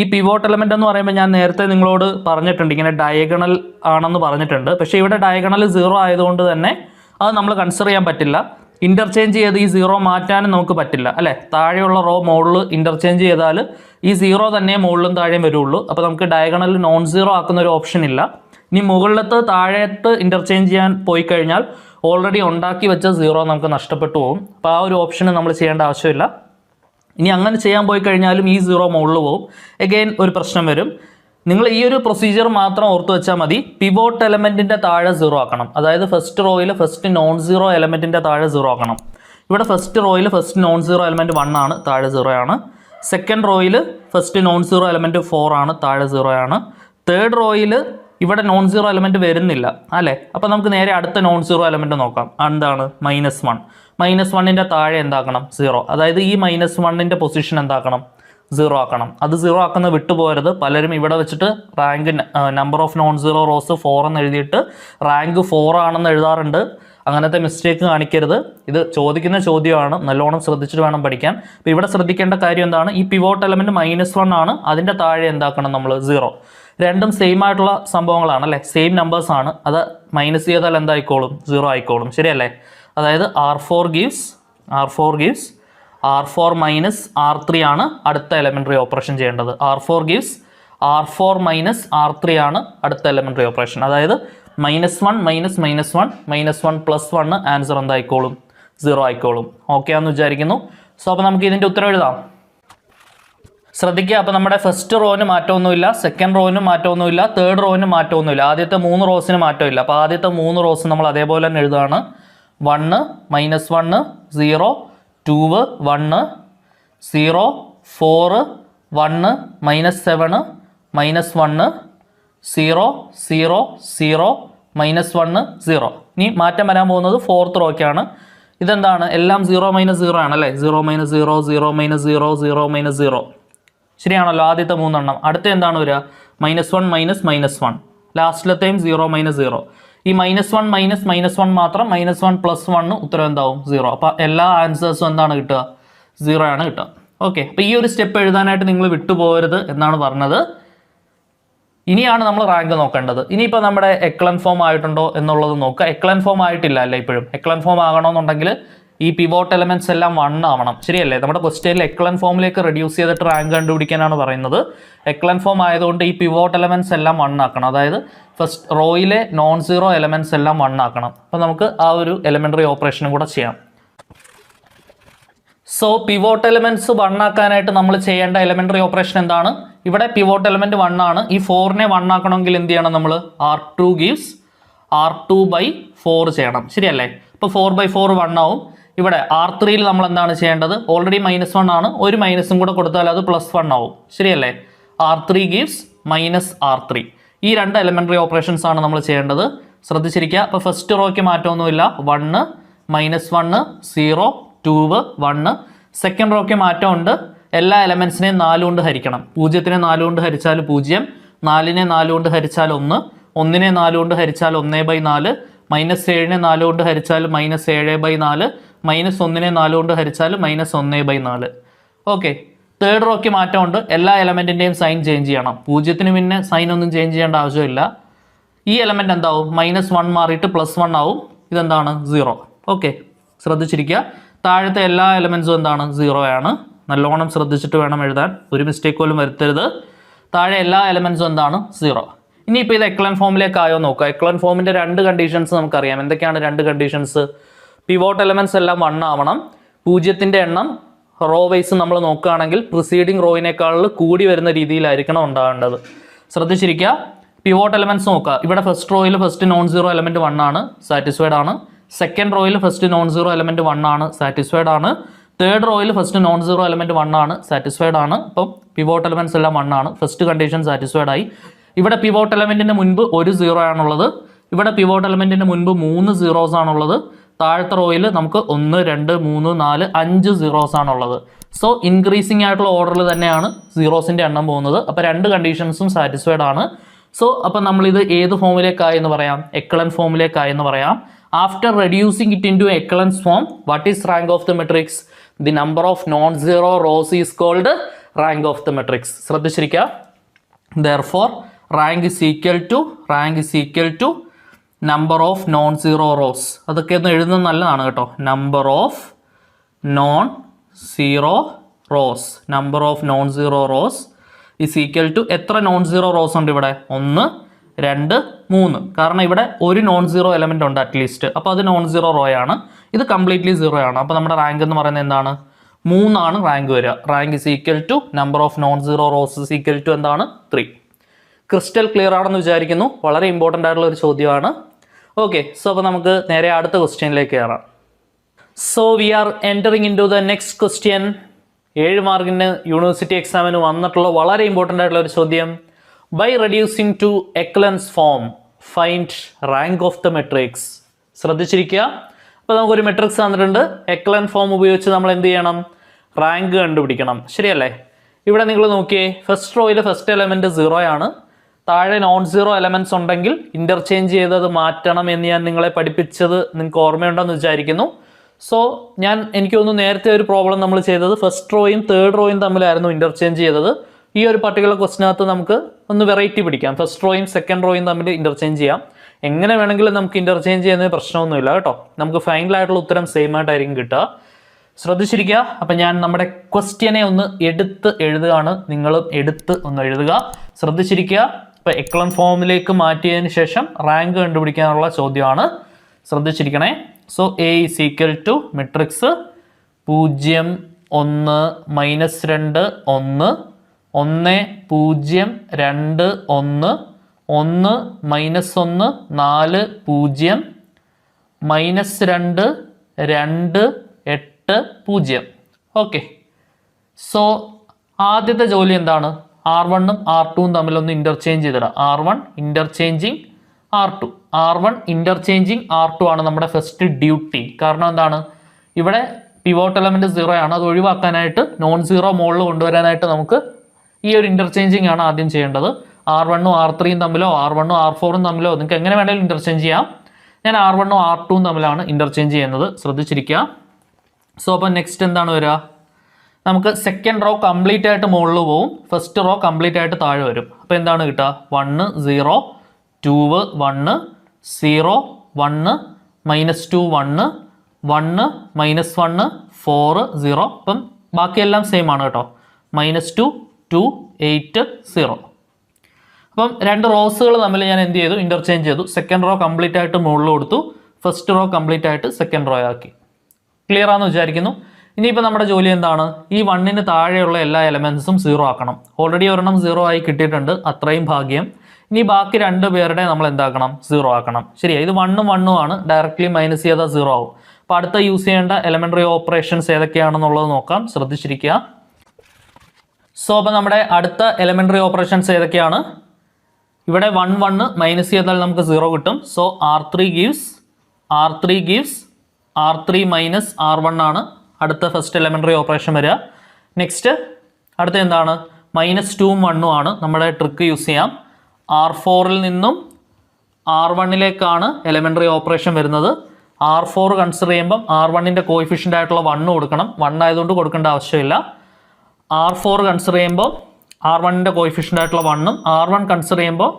ഈ പിവോട്ട് എലമെൻ്റ് എന്ന് പറയുമ്പോൾ ഞാൻ നേരത്തെ നിങ്ങളോട് പറഞ്ഞിട്ടുണ്ട് ഇങ്ങനെ ഡയഗണൽ ആണെന്ന് പറഞ്ഞിട്ടുണ്ട്. പക്ഷേ ഇവിടെ ഡയഗണൽ 0 ആയതുകൊണ്ട് തന്നെ അത് നമ്മൾ കൺസിഡർ ചെയ്യാൻ പറ്റില്ല. ഇൻ്റർചേഞ്ച് ചെയ്ത് ഈ 0 മാറ്റാനും നമുക്ക് പറ്റില്ല അല്ലേ. താഴെയുള്ള റോ മുകളിൽ ഇൻ്റർചേഞ്ച് ചെയ്താൽ ഈ 0 തന്നെ മുകളിലും താഴെയും വരുള്ളൂ. അപ്പോൾ നമുക്ക് ഡയഗണൽ നോൺ 0 ആക്കുന്ന ഒരു ഓപ്ഷൻ ഇല്ല. ഇനി മുകളിലത്തെ താഴത്ത് ഇൻ്റർചേഞ്ച് ചെയ്യാൻ പോയി കഴിഞ്ഞാൽ ഓൾറെഡി ഉണ്ടാക്കി വെച്ച 0 നമുക്ക് നഷ്ടപ്പെട്ടു പോകും. അപ്പോൾ ആ ഒരു ഓപ്ഷൻ നമ്മൾ ചെയ്യേണ്ട ആവശ്യമില്ല. ഇനി അങ്ങനെ ചെയ്യാൻ പോയി കഴിഞ്ഞാലും ഈ 0 മുകളിൽ പോകും. എഗെയിൻ ഒരു പ്രശ്നം വരും. നിങ്ങൾ ഈ ഒരു പ്രൊസീജിയർ മാത്രം ഓർത്ത് വെച്ചാൽ മതി. പിവോട്ട് എലമെൻറ്റിൻ്റെ താഴെ 0 ആക്കണം. അതായത് ഫസ്റ്റ് റോയിൽ ഫസ്റ്റ് നോൺ 0 എലമെൻറ്റിൻ്റെ താഴെ 0 ആക്കണം. ഇവിടെ ഫസ്റ്റ് റോയിൽ ഫസ്റ്റ് നോൺ 0 എലമെൻറ്റ് 1 ആണ്, താഴെ 0 ആണ്. സെക്കൻഡ് റോയിൽ ഫസ്റ്റ് നോൺ 0 എലമെൻറ്റ് 4 ആണ്, താഴെ 0 ആണ്. തേർഡ് റോയിൽ ഇവിടെ നോൺ 0 എലമെൻറ്റ് വരുന്നില്ല അല്ലേ. അപ്പോൾ നമുക്ക് നേരെ അടുത്ത നോൺ 0 എലമെൻറ്റ് നോക്കാം. എന്താണ്? -1. -1ൻ്റെ താഴെ എന്താക്കണം? 0. അതായത് ഈ -1ൻ്റെ പൊസിഷൻ എന്താക്കണം? സീറോ ആക്കണം. അത് സീറോ ആക്കുന്നത് വിട്ടുപോകരുത്. പലരും ഇവിടെ വെച്ചിട്ട് rank number of non zero rose 4 എന്ന് എഴുതിയിട്ട് റാങ്ക് 4 ആണെന്ന് എഴുതാറുണ്ട്. അങ്ങനത്തെ മിസ്റ്റേക്ക് കാണിക്കരുത്. ഇത് ചോദിക്കുന്ന ചോദ്യമാണ്, നല്ലോണം ശ്രദ്ധിച്ചിട്ട് വേണം പഠിക്കാൻ. അപ്പോൾ ഇവിടെ ശ്രദ്ധിക്കേണ്ട കാര്യം എന്താണ്, ഈ പിവോട്ട് എലമെൻറ്റ് -1 ആണ്, അതിൻ്റെ താഴെ എന്താക്കണം നമ്മൾ 0. രണ്ടും സെയിം ആയിട്ടുള്ള സംഭവങ്ങളാണ് അല്ലേ, സെയിം നമ്പേഴ്സ് ആണ്. അത് മൈനസ് ചെയ്താൽ എന്തായിക്കോളും, 0 ആയിക്കോളും. ശരിയല്ലേ? അതായത് R4 gives R4 minus R3 ആണ് അടുത്ത എലമെൻ്ററി ഓപ്പറേഷൻ ചെയ്യേണ്ടത്. R4 gives R4 minus R3 ആണ് അടുത്ത എലമെൻ്ററി ഓപ്പറേഷൻ. അതായത് -1 -1 -1 +1 ആൻസർ എന്തായിക്കോളും, 0 ആയിക്കോളും. ഓക്കെ ആണെന്ന് വിചാരിക്കുന്നു. സോ അപ്പോൾ നമുക്ക് ഇതിൻ്റെ ഉത്തരം എഴുതാം. ശ്രദ്ധിക്കുക, അപ്പോൾ നമ്മുടെ ഫസ്റ്റ് റോന് മാറ്റമൊന്നുമില്ല, സെക്കൻഡ് റോന് മാറ്റമൊന്നുമില്ല, തേർഡ് റോന് മാറ്റമൊന്നുമില്ല, ആദ്യത്തെ 3 റോസിന് മാറ്റമില്ല. അപ്പോൾ ആദ്യത്തെ 3 റോസ് നമ്മൾ അതേപോലെ തന്നെ എഴുതുകയാണ്. 1 -1 0 2 1 0 4 1 -7 -1 0 0 0 -1 0. ഇനി മാറ്റം വരാൻ പോകുന്നത് ഫോർത്ത് റോയ്ക്കാണ്. ഇതെന്താണ്, എല്ലാം 0 -0 ആണ് അല്ലേ, 0 -0 0 -0 0 -0. ശരിയാണല്ലോ, ആദ്യത്തെ 3 എണ്ണം. അടുത്ത എന്താണ് വരിക, -1 -1. ലാസ്റ്റിലത്തെയും 0 -0. ഈ -1 -1 മാത്രം, -1 +1 ഉത്തരം എന്താവും, 0. അപ്പോൾ എല്ലാ ആൻസേഴ്സും എന്താണ് കിട്ടുക, 0 ആണ് കിട്ടുക. ഓക്കെ, അപ്പോൾ ഈ ഒരു സ്റ്റെപ്പ് എഴുതാനായിട്ട് നിങ്ങൾ വിട്ടുപോകരുത് എന്നാണ് പറഞ്ഞത്. ഇനിയാണ് നമ്മൾ റാങ്ക് നോക്കേണ്ടത്. ഇനിയിപ്പോൾ നമ്മുടെ എക്ലൻ ഫോം ആയിട്ടുണ്ടോ എന്നുള്ളത് നോക്കുക. എക്ലൻ ഫോം ആയിട്ടില്ല അല്ലേ ഇപ്പോഴും. എക്ലൻ ഫോം ആകണമെന്നുണ്ടെങ്കിൽ ഈ പിവോട്ട് എലമെന്റ്സ് എല്ലാം 1 ആവണം. ശരിയല്ലേ? നമ്മുടെ ക്വസ്റ്റ്യനിൽ എക്ലൻ ഫോമിലേക്ക് റെഡ്യൂസ് ചെയ്തിട്ട് റാങ്ക് കണ്ടുപിടിക്കാനാണ് പറയുന്നത്. എക്ലൻ ഫോം ആയതുകൊണ്ട് ഈ പിവോട്ട് എലമെന്റ്സ് എല്ലാം 1 ആക്കണം. അതായത് ഫസ്റ്റ് റോയിലെ നോൺ സീറോ എലമെന്റ്സ് എല്ലാം 1 ആക്കണം. അപ്പോൾ നമുക്ക് ആ ഒരു എലമെന്ററി ഓപ്പറേഷനും കൂടെ ചെയ്യാം. സോ പിവോട്ട് എലമെന്റ്സ് 1 ആക്കാനായിട്ട് നമ്മൾ ചെയ്യേണ്ട എലമെന്ററി ഓപ്പറേഷൻ എന്താണ്? ഇവിടെ പിവോട്ട് എലമെന്റ് 1 ആണ്. ഈ 4നെ 1 ആക്കണമെങ്കിൽ എന്ത് ചെയ്യണം നമ്മൾ? R2 gives R2/4 ചെയ്യണം. ശരിയല്ലേ? ഇപ്പോൾ 4/4 1 ആവും. ഇവിടെ R3യിൽ നമ്മൾ എന്താണ് ചെയ്യേണ്ടത്? ഓൾറെഡി -1 ആണ്, ഒരു മൈനസും കൂടെ കൊടുത്താൽ അത് +1 ആവും. ശരിയല്ലേ? R3 gives -R3. ഈ 2 എലമെന്ററി ഓപ്പറേഷൻസ് ആണ് നമ്മൾ ചെയ്യേണ്ടത്. ശ്രദ്ധിച്ചിരിക്കുക. അപ്പോൾ ഫസ്റ്റ് റോയ്ക്ക് മാറ്റമൊന്നുമില്ല, 1 -1 0 2 1. സെക്കൻഡ് റോയ്ക്ക് മാറ്റമുണ്ട്, എല്ലാ എലമെന്റ്സിനെയും 4 കൊണ്ട് ഹരിക്കണം. 0നെ 4 കൊണ്ട് ഹരിച്ചാൽ 0, 4നെ 4 കൊണ്ട് ഹരിച്ചാൽ 1, 1നെ 4 കൊണ്ട് ഹരിച്ചാൽ 1/4, -7നെ 4 കൊണ്ട് ഹരിച്ചാൽ -7/4, -1നെ 4 കൊണ്ട് ഹരിച്ചാൽ -1/4. ഓക്കെ, തേർഡ് റോയ്ക്ക് മാറ്റമുണ്ട്, എല്ലാ എലമെന്റിന്റെയും സൈൻ ചേഞ്ച് ചെയ്യണം. 0ന് പിന്നെ സൈൻ ഒന്നും ചേഞ്ച് ചെയ്യേണ്ട ആവശ്യമില്ല. ഈ എലമെന്റ് എന്താവും? -1 മാറിയിട്ട് +1 ആവും. ഇതെന്താണ്? 0. ഓക്കെ, ശ്രദ്ധിച്ചിരിക്കുക. താഴത്തെ എല്ലാ എലമെന്റ്സും എന്താണ്? 0 ആണ്. നല്ലോണം ശ്രദ്ധിച്ചിട്ട് വേണം എഴുതാൻ, ഒരു മിസ്റ്റേക്ക് പോലും വരുത്തരുത്. താഴെ എല്ലാ എലമെന്റ്സും എന്താണ്? 0. ഇനിയിപ്പോൾ ഇത് എക്ലൻ ഫോമിലേക്ക് ആയോ നോക്കുക. എക്ലൻ ഫോമിൻ്റെ 2 കണ്ടീഷൻസ് നമുക്കറിയാം. എന്തൊക്കെയാണ് 2 കണ്ടീഷൻസ്? പിവോട്ട് എലമെന്റ്സ് എല്ലാം 1 ആവണം. 0ൻ്റെ എണ്ണം റോ വൈസ് നമ്മൾ നോക്കുകയാണെങ്കിൽ പ്രിസീഡിങ് റോയിനേക്കാൾ കൂടി വരുന്ന രീതിയിലായിരിക്കണം ഉണ്ടാകേണ്ടത്. ശ്രദ്ധിച്ചിരിക്കുക. പിവോട്ട് എലമെന്റ്സ് നോക്കുക. ഇവിടെ ഫസ്റ്റ് റോയിൽ ഫസ്റ്റ് നോൺ സീറോ എലമെന്റ് 1 ആണ്, സാറ്റിസ്ഫൈഡ് ആണ്. സെക്കൻഡ് റോയിൽ ഫസ്റ്റ് നോൺ സീറോ എലമെന്റ് 1 ആണ്, സാറ്റിസ്ഫൈഡ് ആണ്. തേർഡ് റോയിൽ ഫസ്റ്റ് നോൺ സീറോ എലമെന്റ് 1 ആണ്, സാറ്റിസ്ഫൈഡ് ആണ്. അപ്പം പിവോട്ട് എലമെന്റ്സ് എല്ലാം 1 ആണ്. ഫസ്റ്റ് കണ്ടീഷൻ സാറ്റിസ്ഫൈഡ് ആയി. ഇവിടെ പിവോട്ട് എലമെന്റിന് മുൻപ് 1 0 ആണുള്ളത്. ഇവിടെ പിവോട്ട് എലമെന്റിന് മുൻപ് 3 സീറോസ് ആണുള്ളത്. താഴത്തെ റോയിൽ നമുക്ക് 1 2 3 4 5 സീറോസ് ആണുള്ളത്. സോ ഇൻക്രീസിങ് ആയിട്ടുള്ള ഓർഡറിൽ തന്നെയാണ് സീറോസിൻ്റെ എണ്ണം പോകുന്നത്. അപ്പോൾ 2 കണ്ടീഷൻസും സാറ്റിസ്ഫൈഡ് ആണ്. സോ അപ്പം നമ്മളിത് ഏത് ഫോമിലേക്കായി എന്ന് പറയാം? എക്ലൻ ഫോമിലേക്കായി എന്ന് പറയാം. After reducing it into echelons form, what is rank of the matrix? The number of non zero rows is called rank of the matrix. ശ്രദ്ധിച്ചിരിക്കുക. Therefore, rank is equal to number of non-zero rows. അതൊക്കെ ഒന്ന് എഴുതുന്നത് നല്ലതാണ് കേട്ടോ. Number of non zero rows is equal to എത്ര non zero rows ഉണ്ട് ഇവിടെ? 1 2 3. കാരണം ഇവിടെ ഒരു നോൺ സീറോ എലമെന്റ് ഉണ്ട് അറ്റ്ലീസ്റ്റ്. അപ്പോൾ അത് നോൺ സീറോ റോ ആണ്. ഇത് കംപ്ലീറ്റ്ലി 0 ആണ്. അപ്പോൾ നമ്മുടെ റാങ്ക് എന്ന് പറയുന്നത് എന്താണ്? 3 ആണ് റാങ്ക് വരിക. Rank is equal to number of non zero rows is equal to എന്താണ്? 3. ക്രിസ്റ്റൽ ക്ലിയർ ആണെന്ന് വിചാരിക്കുന്നു. വളരെ ഇമ്പോർട്ടൻ്റ് ആയിട്ടുള്ള ഒരു ചോദ്യമാണ്. ഓക്കെ, സോ അപ്പോൾ നമുക്ക് നേരെ അടുത്ത ക്വസ്റ്റ്യനിലേക്ക് കയറാം. So we are entering into the next question. 7 മാർക്കിന് യൂണിവേഴ്സിറ്റി എക്സാമിന് വന്നിട്ടുള്ള വളരെ ഇമ്പോർട്ടൻ്റ് ആയിട്ടുള്ള ഒരു ചോദ്യം. By reducing to echelons form find rank of the matrix. ശ്രദ്ധിച്ചിരിക്കുക. അപ്പോൾ നമുക്കൊരു മെട്രിക്സ് തന്നിട്ടുണ്ട്. എക്ലൻ ഫോം ഉപയോഗിച്ച് നമ്മൾ എന്ത് ചെയ്യണം? റാങ്ക് കണ്ടുപിടിക്കണം. ശരിയല്ലേ? ഇവിടെ നിങ്ങൾ നോക്കിയേ, ഫസ്റ്റ് റോയിൽ ഫസ്റ്റ് എലമെൻറ്റ് 0 ആണ്. താഴെ നോൺ സീറോ എലമെൻറ്റ്സ് ഉണ്ടെങ്കിൽ ഇൻ്റർചേഞ്ച് ചെയ്തത് മാറ്റണം എന്ന് ഞാൻ നിങ്ങളെ പഠിപ്പിച്ചത് നിങ്ങൾക്ക് ഓർമ്മയുണ്ടെന്ന് വിചാരിക്കുന്നു. സോ എനിക്ക് തോന്നുന്നു നേരത്തെ ഒരു പ്രോബ്ലം നമ്മൾ ചെയ്തത് ഫസ്റ്റ് റോയും തേർഡ് റോയും തമ്മിലായിരുന്നു ഇൻ്റർചേഞ്ച് ചെയ്തത്. ഈ ഒരു പർട്ടിക്കുലർ ക്വസ്റ്റിനകത്ത് നമുക്ക് ഒന്ന് വെറൈറ്റി പിടിക്കാം. ഫസ്റ്റ് റോയും സെക്കൻഡ് റോയും തമ്മിൽ ഇൻ്റർചേഞ്ച് ചെയ്യാം. എങ്ങനെ വേണമെങ്കിലും നമുക്ക് ഇൻ്റർചേഞ്ച് ചെയ്യുന്നതിന് പ്രശ്നമൊന്നുമില്ല കേട്ടോ. നമുക്ക് ഫൈനലായിട്ടുള്ള ഉത്തരം സെയിം ആയിട്ടായിരിക്കും കിട്ടുക. ശ്രദ്ധിച്ചിരിക്കുക. അപ്പം ഞാൻ നമ്മുടെ ക്വസ്റ്റ്യനെ ഒന്ന് എടുത്ത് എഴുതുകയാണ്, നിങ്ങളും എടുത്ത് ഒന്ന് എഴുതുക. ശ്രദ്ധിച്ചിരിക്കുക. ഇപ്പോൾ എക്ലൺ ഫോമിലേക്ക് മാറ്റിയതിന് ശേഷം റാങ്ക് കണ്ടുപിടിക്കാനുള്ള ചോദ്യമാണ്. ശ്രദ്ധിച്ചിരിക്കണേ. So A is equal to matrix 0 1 -2 1 1 0 2 1 1 -1 4 0 -2 2 8 0. Okay. So ആദ്യത്തെ ജോലി എന്താണ്? R1ഉം R2ഉം തമ്മിലൊന്ന് ഇൻ്റർചേഞ്ച് ചെയ്തിടാം. R1 interchanging R2. R1 interchanging R2 ആണ് നമ്മുടെ ഫസ്റ്റ് ഡ്യൂട്ടി. കാരണം എന്താണ്? ഇവിടെ പിവോട്ട് എലമെൻറ്റ് 0 ആണ്. അത് ഒഴിവാക്കാനായിട്ട് നോൺ സീറോ മുകളിൽ കൊണ്ടുവരാനായിട്ട് നമുക്ക് ഈ ഒരു ഇൻ്റർചേഞ്ചിങ് ആണ് ആദ്യം ചെയ്യേണ്ടത്. R1ഉം R3ഉം തമ്മിലോ R1ഉം R4ഉം തമ്മിലോ നിങ്ങൾക്ക് എങ്ങനെ വേണമെങ്കിലും ഇൻ്റർചേഞ്ച് ചെയ്യാം. ഞാൻ R1ഉം R2ഉം തമ്മിലാണ് ഇൻ്റർചേഞ്ച് ചെയ്യുന്നത്. ശ്രദ്ധിച്ചിരിക്കുക. സോ അപ്പം നെക്സ്റ്റ് എന്താണ് വരിക? നമുക്ക് സെക്കൻഡ് റോ കംപ്ലീറ്റ് ആയിട്ട് മുകളിൽ പോവും, ഫസ്റ്റ് റോ കംപ്ലീറ്റ് ആയിട്ട് താഴെ വരും. അപ്പോൾ എന്താണ് കിട്ടുക? 1 0 2 1 0 1 -2 1 1 -1 4 0. അപ്പം ബാക്കിയെല്ലാം സെയിം ആണ് കേട്ടോ. -2 2 8 0. അപ്പം രണ്ട് റോസുകൾ തമ്മിൽ ഞാൻ എന്ത് ചെയ്തു? ഇൻ്റർചേഞ്ച് ചെയ്തു. സെക്കൻഡ് റോ കംപ്ലീറ്റ് ആയിട്ട് മുകളിൽ കൊടുത്തു, ഫസ്റ്റ് റോ കംപ്ലീറ്റ് ആയിട്ട് സെക്കൻഡ് റോ ആക്കി. ക്ലിയർ ആണെന്ന് വിചാരിക്കുന്നു. ഇനിയിപ്പോൾ നമ്മുടെ ജോലി എന്താണ്? ഈ 1ന് താഴെയുള്ള എല്ലാ എലമെൻസും 0 ആക്കണം. ഓൾറെഡി ഒരെണ്ണം 0 ആയി കിട്ടിയിട്ടുണ്ട്, അത്രയും ഭാഗ്യം. ഇനി ബാക്കി 2 പേരുടെ നമ്മൾ എന്താക്കണം? 0 ആക്കണം. ശരിയാ, ഇത് 1ഉം 1ഉം ആണ്. ഡയറക്റ്റ്ലി മൈനസ് ചെയ്താൽ 0 ആവും. അപ്പോൾ അടുത്ത യൂസ് ചെയ്യേണ്ട എലമെൻ്ററി ഓപ്പറേഷൻസ് ഏതൊക്കെയാണെന്നുള്ളത് നോക്കാം. ശ്രദ്ധിച്ചിരിക്കുക. സോ അപ്പോൾ നമ്മുടെ അടുത്ത എലമെൻ്ററി ഓപ്പറേഷൻസ് ഏതൊക്കെയാണ്? ഇവിടെ 1 1 മൈനസ് ചെയ്താൽ നമുക്ക് 0 കിട്ടും. So R3 gives R3 minus R1 ആണ് അടുത്ത ഫസ്റ്റ് എലമെൻ്ററി ഓപ്പറേഷൻ വരിക. നെക്സ്റ്റ് അടുത്ത എന്താണ്? -2ഉം 1ഉം ആണ്. നമ്മുടെ ട്രിക്ക് യൂസ് ചെയ്യാം. R4ൽ നിന്നും R1ലേക്കാണ് എലമെൻ്ററി ഓപ്പറേഷൻ വരുന്നത്. R4 കൺസിഡർ ചെയ്യുമ്പം R1ൻ്റെ കോയിഫിഷ്യൻ്റ് ആയിട്ടുള്ള 1 കൊടുക്കണം. 1 ആയതുകൊണ്ട് കൊടുക്കേണ്ട ആവശ്യമില്ല. R4 കൺസിഡർ ചെയ്യുമ്പോൾ R1ൻ്റെ കോയിഫിഷ്യൻ്റ് ആയിട്ടുള്ള 1ഉം R1 കൺസിഡർ ചെയ്യുമ്പോൾ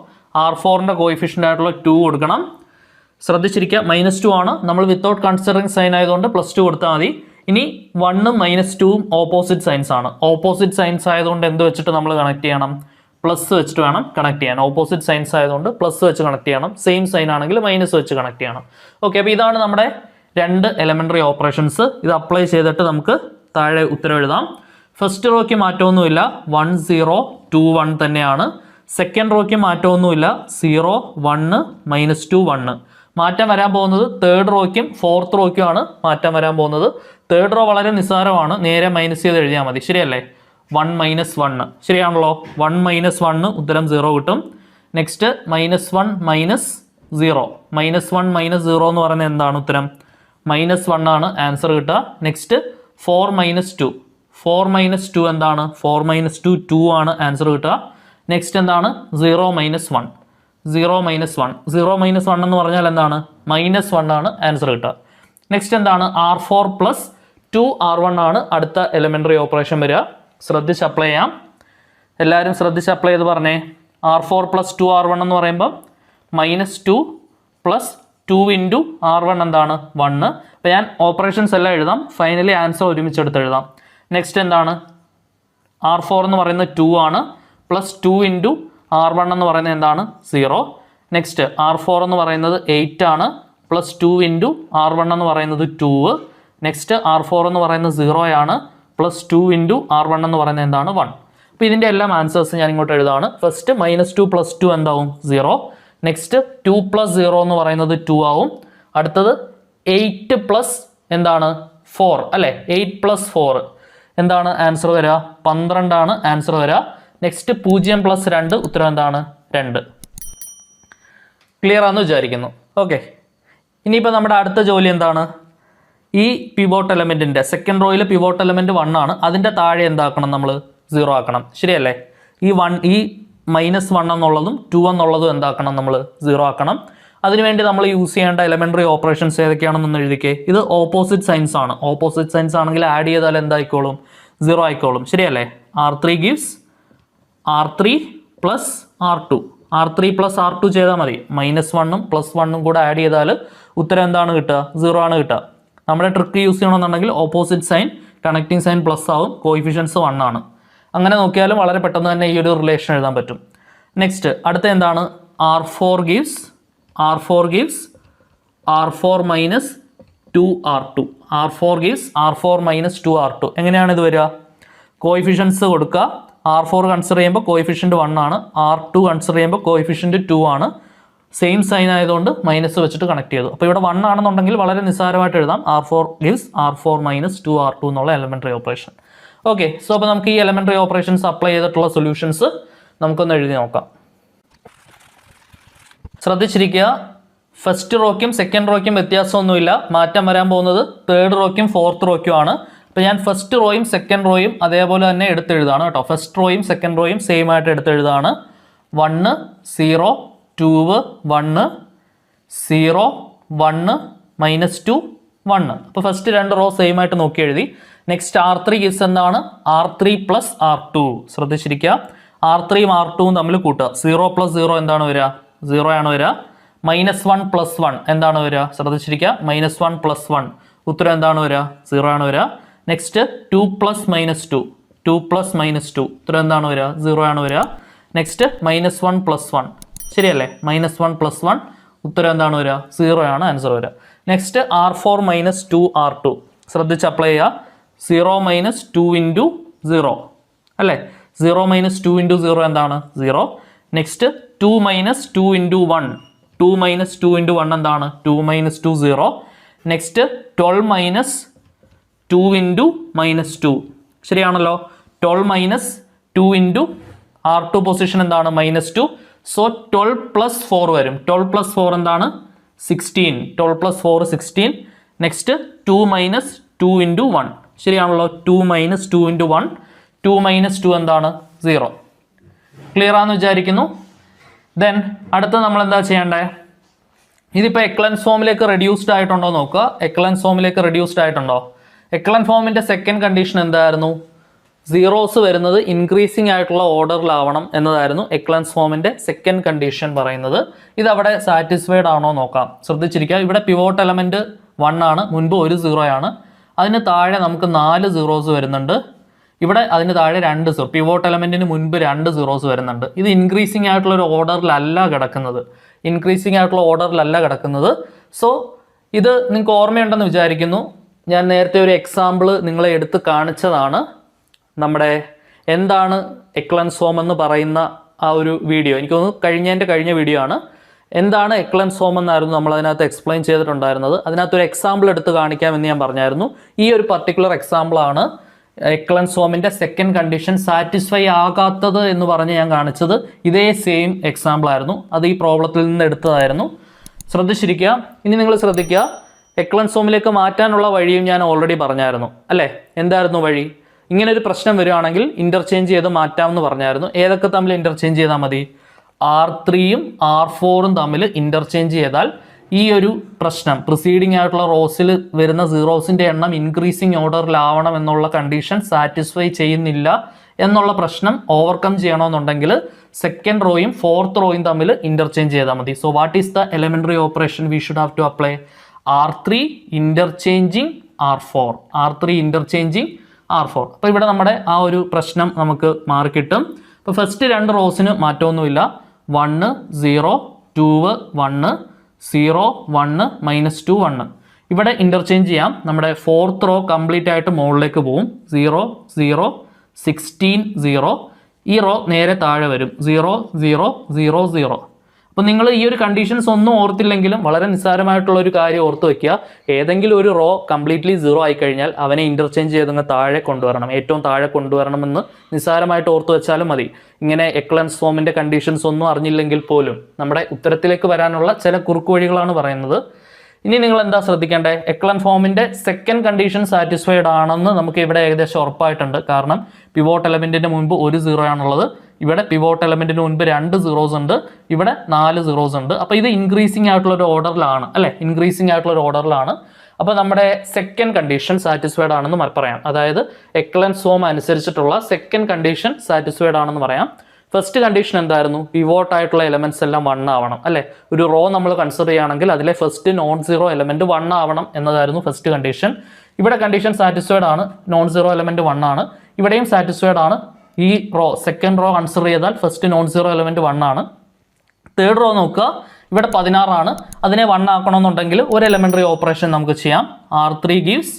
R4ൻ്റെ കോയിഫിഷ്യൻ്റ് ആയിട്ടുള്ള 2 കൊടുക്കണം. ശ്രദ്ധിച്ചിരിക്കുക. -2 ആണ്. നമ്മൾ വിത്തൗട്ട് കൺസിഡറിങ് സൈൻ ആയതുകൊണ്ട് +2 കൊടുത്താൽ മതി. ഇനി 1ഉം -2ഉം ഓപ്പോസിറ്റ് സൈൻസ് ആണ്. ഓപ്പോസിറ്റ് സൈൻസ് ആയതുകൊണ്ട് എന്ത് വെച്ചിട്ട് നമ്മൾ കണക്ട് ചെയ്യണം? പ്ലസ് വെച്ചിട്ട് വേണം കണക്ട് ചെയ്യാൻ. ഓപ്പോസിറ്റ് സൈൻസ് ആയതുകൊണ്ട് പ്ലസ് വെച്ച് കണക്ട് ചെയ്യണം. സെയിം സൈൻ ആണെങ്കിൽ മൈനസ് വെച്ച് കണക്ട് ചെയ്യണം. ഓക്കെ. അപ്പോൾ ഇതാണ് നമ്മുടെ 2 എലമെൻ്ററി ഓപ്പറേഷൻസ്. ഇത് അപ്ലൈ ചെയ്തിട്ട് നമുക്ക് താഴെ ഉത്തരം എഴുതാം. ഫസ്റ്റ് റോയ്ക്ക് മാറ്റമൊന്നുമില്ല, 1 0 2 1 തന്നെയാണ്. സെക്കൻഡ് റോയ്ക്ക് മാറ്റമൊന്നുമില്ല, 0 1 -2 1. മാറ്റം വരാൻ പോകുന്നത് തേർഡ് റോയ്ക്കും ഫോർത്ത് റോയ്ക്കുമാണ് മാറ്റം വരാൻ പോകുന്നത്. തേർഡ് റോ വളരെ നിസ്സാരമാണ്, നേരെ മൈനസ് ചെയ്ത് എഴുതിയാൽ മതി. ശരിയല്ലേ? 1 -1 ശരിയാണല്ലോ. 1 -1 ഉത്തരം 0 കിട്ടും. നെക്സ്റ്റ് -1 -0 -1 -0 എന്ന് പറയുന്നത് എന്താണ് ഉത്തരം? -1 ആണ് ആൻസർ കിട്ടുക. നെക്സ്റ്റ് 4 -2 എന്താണ്? 4 -2 2 ആണ് ആൻസർ കിട്ടുക. നെക്സ്റ്റ് എന്താണ്? 0 -1 എന്ന് പറഞ്ഞാൽ എന്താണ്? -1 ആണ് ആൻസർ കിട്ടുക. നെക്സ്റ്റ് എന്താണ്? R4 + 2R1 ആണ് അടുത്ത എലമെൻ്ററി ഓപ്പറേഷൻ വരിക. ശ്രദ്ധിച്ച് അപ്ലൈ ചെയ്യാം. എല്ലാവരും ശ്രദ്ധിച്ച് അപ്ലൈ ചെയ്ത് പറഞ്ഞേ. R4 + 2R1 എന്ന് പറയുമ്പം -2 + 2 × R1 എന്താണ്? 1. അപ്പോൾ ഞാൻ ഓപ്പറേഷൻസ് എല്ലാം എഴുതാം, ഫൈനലി ആൻസർ ഒരുമിച്ചെടുത്ത് എഴുതാം. നെക്സ്റ്റ് എന്താണ്? R4 എന്ന് പറയുന്നത് 2 ആണ്, +2 × R1 എന്ന് പറയുന്നത് എന്താണ്? 0. നെക്സ്റ്റ് R4 എന്ന് പറയുന്നത് 8 ആണ്, +2 × R1 എന്ന് പറയുന്നത് 2. നെക്സ്റ്റ് R4 എന്ന് പറയുന്നത് 0 ആണ്, +2 × R1 എന്ന് പറയുന്നത് എന്താണ്? 1. അപ്പോൾ ഇതിൻ്റെ എല്ലാം ആൻസേഴ്സ് ഞാൻ ഇങ്ങോട്ട് എഴുതാണ്. ഫസ്റ്റ് -2 + 2 എന്താവും? 0. നെക്സ്റ്റ് 2 + 0 എന്ന് പറയുന്നത് 2 ആവും. അടുത്തത് 8 + എന്താണ്? 4 അല്ലേ? 8 + 4 എന്താണ് ആൻസർ വരിക? 12 ആണ് ആൻസർ വരിക. നെക്സ്റ്റ് 0 + 2 ഉത്തരം എന്താണ്? 2. ക്ലിയർ ആണെന്ന് വിചാരിക്കുന്നു. ഓക്കെ. ഇനിയിപ്പോൾ നമ്മുടെ അടുത്ത ജോലി എന്താണ്? ഈ പിവോട്ട് എലമെൻറ്റിൻ്റെ സെക്കൻഡ് റോയിൽ പിവോട്ട് എലമെൻറ്റ് 1 ആണ്. അതിൻ്റെ താഴെ എന്താക്കണം നമ്മൾ? 0 ആക്കണം. ശരിയല്ലേ? ഈ -1 എന്നുള്ളതും 2 എന്നുള്ളതും എന്താക്കണം? നമ്മൾ 0 ആക്കണം. അതിനുവേണ്ടി നമ്മൾ യൂസ് ചെയ്യേണ്ട എലമെൻ്ററി ഓപ്പറേഷൻസ് ഏതൊക്കെയാണെന്നൊന്ന് എഴുതിക്കേ. ഇത് ഓപ്പോസിറ്റ് സൈൻസ് ആണ്. ഓപ്പോസിറ്റ് സൈൻസ് ആണെങ്കിൽ ആഡ് ചെയ്താൽ എന്തായിക്കോളും? 0 ആയിക്കോളും. ശരിയല്ലേ? R3 gives R3 plus R2. R3 plus R2 ചെയ്താൽ മതി. -1ഉം +1ഉം കൂടെ ആഡ് ചെയ്താൽ ഉത്തരം എന്താണ് കിട്ടുക? 0 ആണ് കിട്ടുക. നമ്മുടെ ട്രിക്ക് യൂസ് ചെയ്യണമെന്നുണ്ടെങ്കിൽ opposite sign connecting sign plus ആവും, കോഎഫിഷ്യൻസ് 1 ആണ്. അങ്ങനെ നോക്കിയാലും വളരെ പെട്ടെന്ന് തന്നെ ഈ ഒരു റിലേഷൻ എഴുതാൻ പറ്റും. നെക്സ്റ്റ് അടുത്ത എന്താണ്? R4 gives R4 minus 2R2. R4 gives R4 minus 2R2. എങ്ങനെയാണ് ഇത് വരിക? കോഎഫിഷ്യൻസ് കൊടുക്കുക. R4 കൺസിഡർ ചെയ്യുമ്പോൾ കോഎഫിഷ്യൻറ്റ് 1 ആണ്, R2 കൺസിഡർ ചെയ്യുമ്പോൾ കോഎഫിഷ്യൻറ്റ് 2 ആണ്. സെയിം സൈൻ ആയതുകൊണ്ട് മൈനസ് വെച്ചിട്ട് കണക്ട് ചെയ്തു. അപ്പോൾ ഇവിടെ 1 ആണെന്നുണ്ടെങ്കിൽ വളരെ നിസ്സാരമായിട്ട് എഴുതാം. R4 gives R4 minus 2R2 എന്നുള്ള എലമെൻ്ററി ഓപ്പറേഷൻ. ഓക്കെ, സോ അപ്പോൾ നമുക്ക് ഈ എലമെൻ്ററി ഓപ്പറേഷൻസ് അപ്ലൈ ചെയ്തിട്ടുള്ള സൊല്യൂഷൻസ് നമുക്കൊന്ന് എഴുതി നോക്കാം. ശ്രദ്ധിച്ചിരിക്കുക, ഫസ്റ്റ് റോയ്ക്കും സെക്കൻഡ് റോയ്ക്കും വ്യത്യാസമൊന്നുമില്ല. മാറ്റം വരാൻ പോകുന്നത് തേർഡ് റോയ്ക്കും ഫോർത്ത് റോയ്ക്കും ആണ്. അപ്പോൾ ഞാൻ ഫസ്റ്റ് റോയും സെക്കൻഡ് റോയും അതേപോലെ തന്നെ എടുത്തെഴുതാണ് കേട്ടോ. ഫസ്റ്റ് റോയും സെക്കൻഡ് റോയും സെയിം ആയിട്ട് എടുത്തെഴുതാണ്. 1 0 2 1 0 1 -2 1. അപ്പോൾ ഫസ്റ്റ് രണ്ട് റോ സെയിം ആയിട്ട് നോക്കി എഴുതി. നെക്സ്റ്റ് R3 ഗിവ്സ് എന്താണ്? R3 plus R2. ശ്രദ്ധിച്ചിരിക്കുക, R3യും R2വും തമ്മിൽ കൂട്ടുക. 0 plus 0 എന്താണ് വരിക? 0 ആണ് വരിക. -1 plus 1 എന്താണ് വരിക? ശ്രദ്ധിച്ചിരിക്കുക, -1 plus 1 ഉത്തരം എന്താണ് വരിക? 0 ആണ് വരിക. നെക്സ്റ്റ് 2 plus -2 2 plus -2 ഉത്തരം എന്താണ് വരിക? 0 ആണ് വരിക. നെക്സ്റ്റ് -1 plus 1 ശരിയല്ലേ? -1 plus 1 ഉത്തരം എന്താണ് വരിക? 0 ആണ് ആൻസർ വരിക. നെക്സ്റ്റ് R4 minus 2R2 ശ്രദ്ധിച്ച് അപ്ലൈ ചെയ്യുക. 0 minus 2 into 0 അല്ലേ? 0 minus 2 into 0 എന്താണ്? 0. Next 2 minus 2 into 1 2 minus 2 into 1 എന്താണ്? 2 minus 2 0. നെക്സ്റ്റ് 12 minus 2 into -2 ശരിയാണല്ലോ? 12 minus 2 into R2 പൊസിഷൻ എന്താണ്? -2. സോ 12 plus 4 വരും. 12 plus 4 എന്താണ്? 16. 12 plus 4 16. നെക്സ്റ്റ് 2 minus 2 into 1 ശരിയാണല്ലോ? 2 minus 2 into 1 2 minus 2 എന്താണ്? 0. ക്ലിയർ ആണെന്ന് വിചാരിക്കുന്നു. ദെൻ അടുത്ത നമ്മൾ എന്താ ചെയ്യേണ്ടത്? ഇതിപ്പോൾ എക്ലൻസ് ഫോമിലേക്ക് റെഡ്യൂസ്ഡ് ആയിട്ടുണ്ടോ നോക്കുക. എക്ലൻസ് ഫോമിലേക്ക് റെഡ്യൂസ്ഡ് ആയിട്ടുണ്ടോ? എക്ലൻ ഫോമിൻ്റെ സെക്കൻഡ് കണ്ടീഷൻ എന്തായിരുന്നു? സീറോസ് വരുന്നത് ഇൻക്രീസിങ് ആയിട്ടുള്ള ഓർഡറിലാവണം എന്നതായിരുന്നു എക്ലൻസ് ഫോമിൻ്റെ സെക്കൻഡ് കണ്ടീഷൻ പറയുന്നത്. ഇതവിടെ സാറ്റിസ്ഫൈഡ് ആണോ നോക്കാം. ശ്രദ്ധിച്ചിരിക്കുക, ഇവിടെ പിവോട്ട് എലമെൻറ്റ് 1 ആണ്, മുൻപ് ഒരു 0 ആണ്. അതിന് താഴെ നമുക്ക് 4 സീറോസ് വരുന്നുണ്ട്. ഇവിടെ അതിന് താഴെ 2 സീറോ, പിവോട്ട് എലമെൻറ്റിന് മുൻപ് 2 സീറോസ് വരുന്നുണ്ട്. ഇത് ഇൻക്രീസിങ് ആയിട്ടുള്ള ഒരു ഓർഡറിലല്ല കിടക്കുന്നത്. സോ ഇത് നിങ്ങൾക്ക് ഓർമ്മയുണ്ടെന്ന് വിചാരിക്കുന്നു. ഞാൻ നേരത്തെ ഒരു എക്സാമ്പിൾ നിങ്ങളെ എടുത്ത് കാണിച്ചതാണ്. നമ്മുടെ എന്താണ് എക്ലൻസ് ഫോം എന്ന് പറയുന്ന ആ ഒരു വീഡിയോ, എനിക്ക് തോന്നുന്നു കഴിഞ്ഞ വീഡിയോ ആണ്. എന്താണ് എക്ലൻസ് ഫോം എന്നായിരുന്നു നമ്മൾ അതിനകത്ത് എക്സ്പ്ലെയിൻ ചെയ്തിട്ടുണ്ടായിരുന്നത്. അതിനകത്തൊരു എക്സാമ്പിൾ എടുത്ത് കാണിക്കാമെന്ന് ഞാൻ പറഞ്ഞായിരുന്നു. ഈ ഒരു പർട്ടിക്കുലർ എക്സാമ്പിളാണ് എക്ലൻസ് ഫോമിൻ്റെ സെക്കൻഡ് കണ്ടീഷൻ സാറ്റിസ്ഫൈ ആകാത്തത് എന്ന് പറഞ്ഞ് ഞാൻ കാണിച്ചത്. ഇതേ സെയിം എക്സാമ്പിൾ ആയിരുന്നു. അത് ഈ പ്രോബ്ലത്തിൽ നിന്ന് എടുത്തതായിരുന്നു. ശ്രദ്ധിച്ചിരിക്കുക. ഇനി നിങ്ങൾ ശ്രദ്ധിക്കുക, എക്ലൻസ് ഫോമിലേക്ക് മാറ്റാനുള്ള വഴിയും ഞാൻ ഓൾറെഡി പറഞ്ഞായിരുന്നു അല്ലേ? എന്തായിരുന്നു വഴി? ഇങ്ങനെ ഒരു പ്രശ്നം വരികയാണെങ്കിൽ ഇൻ്റർചേഞ്ച് ചെയ്ത് മാറ്റാമെന്ന് പറഞ്ഞായിരുന്നു. ഏതൊക്കെ തമ്മിൽ ഇൻ്റർചേഞ്ച് ചെയ്താൽ മതി? R3യും R4ഉം തമ്മിൽ ഇൻ്റർചേഞ്ച് ചെയ്താൽ ഈ ഒരു പ്രശ്നം പ്രിസീഡിംഗ് ആയിട്ടുള്ള റോസിൽ വരുന്ന സീറോസിൻ്റെ എണ്ണം ഇൻക്രീസിങ് ഓർഡറിലാവണം എന്നുള്ള കണ്ടീഷൻ സാറ്റിസ്ഫൈ ചെയ്യുന്നില്ല എന്നുള്ള പ്രശ്നം ഓവർകം ചെയ്യണമെന്നുണ്ടെങ്കിൽ സെക്കൻഡ് റോയും ഫോർത്ത് റോയും തമ്മിൽ ഇൻ്റർചേഞ്ച് ചെയ്താൽ മതി. So what is the elementary operation we should have to apply? R3 interchanging R4. R3 interchanging R4. അപ്പോൾ ഇവിടെ നമ്മുടെ ആ ഒരു പ്രശ്നം നമുക്ക് മാറിക്കിട്ടും. അപ്പോൾ ഫസ്റ്റ് 2 റോസിന് മാറ്റമൊന്നുമില്ല. 1 0 2 1 0 1 -2 1. ഇവിടെ ഇൻ്റർചേഞ്ച് ചെയ്യാം. നമ്മുടെ ഫോർത്ത് റോ കംപ്ലീറ്റ് ആയിട്ട് മുകളിലേക്ക് പോവും. 0 0 16 0. ഈ റോ നേരെ താഴെ വരും. 0 0 0 0. അപ്പോൾ നിങ്ങൾ ഈ ഒരു കണ്ടീഷൻസ് ഒന്നും ഓർത്തില്ലെങ്കിലും വളരെ നിസ്സാരമായിട്ടുള്ള ഒരു കാര്യം ഓർത്ത് വയ്ക്കുക. ഏതെങ്കിലും ഒരു റോ കംപ്ലീറ്റ്ലി 0 ആയിക്കഴിഞ്ഞാൽ അവനെ ഇൻ്റർചേഞ്ച് ചെയ്തങ്ങ് താഴെ കൊണ്ടുവരണം, ഏറ്റവും താഴെ കൊണ്ടുവരണമെന്ന് നിസ്സാരമായിട്ട് ഓർത്ത് വെച്ചാലും മതി. ഇങ്ങനെ എക്ലൻസ് ഫോമിൻ്റെ കണ്ടീഷൻസ് ഒന്നും അറിഞ്ഞില്ലെങ്കിൽ പോലും നമ്മുടെ ഉത്തരത്തിലേക്ക് വരാനുള്ള ചില കുറുക്കു വഴികളാണ് പറയുന്നത്. ഇനി നിങ്ങൾ എന്താ ശ്രദ്ധിക്കേണ്ടത്? എക്ലൻ ഫോമിന്റെ സെക്കൻഡ് കണ്ടീഷൻ സാറ്റിസ്ഫൈഡ് ആണെന്ന് നമുക്ക് ഇവിടെ ഏകദേശം ഉറപ്പായിട്ടുണ്ട്. കാരണം പിവോട്ട് എലമെന്റിന്റെ മുൻപ് ഒരു 0 ആണുള്ളത്, ഇവിടെ പിവോട്ട് എലമെന്റിന് മുൻപ് 2 zeros ഉണ്ട്, ഇവിടെ 4 zeros ഉണ്ട്. അപ്പോൾ ഇത് ഇൻക്രീസിംഗ് ആയിട്ടുള്ള ഒരു ഓർഡറിലാണ് അല്ലെ, ഇൻക്രീസിംഗ് ആയിട്ടുള്ള ഒരു ഓർഡറിലാണ്. അപ്പോൾ നമ്മുടെ സെക്കൻഡ് കണ്ടീഷൻ സാറ്റിസ്ഫൈഡ് ആണെന്ന് പറയാം. അതായത് എക്ലൻസ് ഫോം അനുസരിച്ചിട്ടുള്ള സെക്കൻഡ് കണ്ടീഷൻ സാറ്റിസ്ഫൈഡ് ആണെന്ന് പറയാം. ഫസ്റ്റ് കണ്ടീഷൻ എന്തായിരുന്നു? പിവോട്ട് ആയിട്ടുള്ള എലമെന്റ്സ് എല്ലാം 1 ആവണം അല്ലെ. ഒരു റോ നമ്മൾ കൺസിഡർ ചെയ്യുകയാണെങ്കിൽ അതിലെ ഫസ്റ്റ് നോൺ സീറോ എലമെന്റ് 1 ആവണം എന്നതായിരുന്നു ഫസ്റ്റ് കണ്ടീഷൻ. ഇവിടെ കണ്ടീഷൻ സാറ്റിസ്ഫൈഡ് ആണ്, നോൺ സീറോ എലമെന്റ് 1 ആണ്. ഇവിടെയും സാറ്റിസ്ഫൈഡ് ആണ്. ഈ റോ സെക്കൻഡ് റോ കൺസിഡർ ചെയ്താൽ ഫസ്റ്റ് നോൺ സീറോ എലമെന്റ് 1 ആണ്. തേർഡ് റോ നോക്കുക, ഇവിടെ 16 ആണ്. അതിനെ 1 ആക്കണമെന്നുണ്ടെങ്കിൽ ഒരു എലമെന്ററി ഓപ്പറേഷൻ നമുക്ക് ചെയ്യാം. R3 gives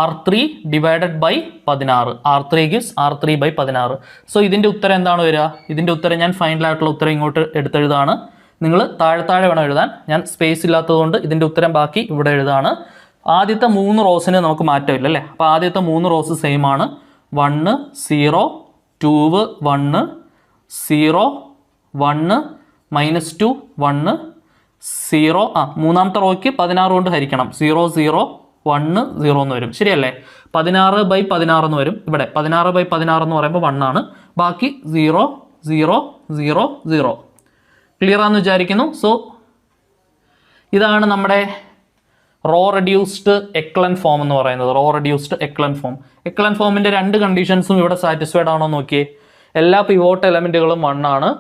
R3 divided by 16. R3 gives R3 by 16. So ഇതിൻ്റെ ഉത്തരം എന്താണ് വരിക? ഇതിൻ്റെ ഉത്തരം ഞാൻ ഫൈനലായിട്ടുള്ള ഉത്തരം ഇങ്ങോട്ട് എടുത്തെഴുതാണ്. നിങ്ങൾ താഴെ വേണം എഴുതാൻ. ഞാൻ സ്പേസ് ഇല്ലാത്തതുകൊണ്ട് ഇതിൻ്റെ ഉത്തരം ബാക്കി ഇവിടെ എഴുതാണ്. ആദ്യത്തെ 3 റോസിന് നമുക്ക് മാറ്റമില്ല അല്ലേ. അപ്പോൾ ആദ്യത്തെ 3 റോസ് സെയിം ആണ്. 1 0 2 1 0 1 -2 1 0. മൂന്നാമത്തെ റോയ്ക്ക് 16 കൊണ്ട് ഹരിക്കണം. 0 0 1 0 എന്ന് വരും. ശരിയല്ലേ? 16/16 എന്ന് വരും. ഇവിടെ 16/16 എന്ന് പറയുമ്പോൾ 1 ആണ്. ബാക്കി 0 0 0 0. ക്ലിയർ ആണെന്ന് വിചാരിക്കുന്നു. സോ ഇതാണ് നമ്മുടെ റോ റെഡ്യൂസ്ഡ് എക്ലൻ ഫോം എന്ന് പറയുന്നത്. Row reduced echelon form. Echelon ഫോമിൻ്റെ 2 കണ്ടീഷൻസും ഇവിടെ സാറ്റിസ്ഫൈഡ് ആണോ നോക്കിയേ. എല്ലാ പിവോട്ട് എലമെന്റുകളും 1 ആണ്.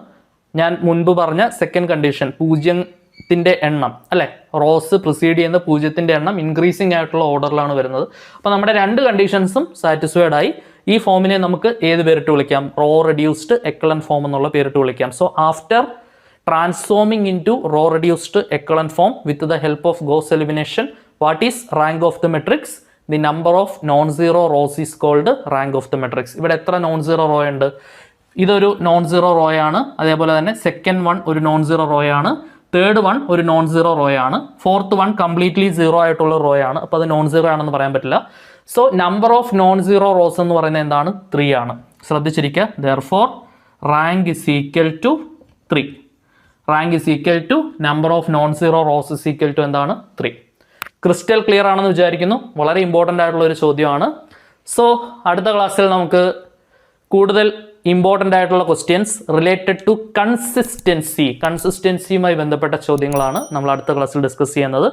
ഞാൻ മുൻപ് പറഞ്ഞ സെക്കൻഡ് കണ്ടീഷൻ 0ത്തിന്റെ എണ്ണം അല്ലെ, റോസ് പ്രിസീഡ് ചെയ്യുന്ന 0ത്തിന്റെ എണ്ണം ഇൻക്രീസിംഗ് ആയിട്ടുള്ള ഓർഡറിലാണ് വരുന്നത്. അപ്പോൾ നമ്മുടെ 2 കണ്ടീഷൻസും സാറ്റിസ്ഫൈഡ് ആയി. ഈ ഫോമിനെ നമുക്ക് ഏത് പേരിട്ട് വിളിക്കാം? റോ റെഡ്യൂസ്ഡ് എക്ലൻ ഫോം എന്നുള്ള പേരിട്ട് വിളിക്കാം. So after transforming into row reduced echelon form with the help of Gauss elimination, what is rank of the matrix? The number of non zero rows is called rank of the matrix. ഇവിടെ എത്ര non zero raw ഉണ്ട്? ഇതൊരു non zero row ആണ്. അതേപോലെ തന്നെ second one ഒരു non zero row ആണ്. Third one ഒരു നോൺ സീറോ റോ ആണ്. ഫോർത്ത് വൺ കംപ്ലീറ്റ്ലി സീറോ ആയിട്ടുള്ള റോ ആണ്. അപ്പോൾ അത് നോൺ സീറോ ആണെന്ന് പറയാൻ പറ്റില്ല. So number of non zero rows എന്ന് പറയുന്നത് എന്താണ്? 3 ആണ്. ശ്രദ്ധിച്ചിരിക്കുക. Therefore rank is equal to 3. Rank is equal to number of non zero rows is equal to എന്താണ്? 3. ക്രിസ്റ്റൽ ക്ലിയർ ആണെന്ന് വിചാരിക്കുന്നു. വളരെ ഇമ്പോർട്ടൻ്റ് ആയിട്ടുള്ള ഒരു ചോദ്യമാണ്. സോ അടുത്ത ക്ലാസ്സിൽ നമുക്ക് കൂടുതൽ ഇമ്പോർട്ടൻ്റ് ആയിട്ടുള്ള ക്വസ്റ്റ്യൻസ് റിലേറ്റഡ് ടു കൺസിസ്റ്റൻസിയുമായി ബന്ധപ്പെട്ട ചോദ്യങ്ങളാണ് നമ്മൾ അടുത്ത ക്ലാസ്സിൽ ഡിസ്കസ് ചെയ്യുന്നത്.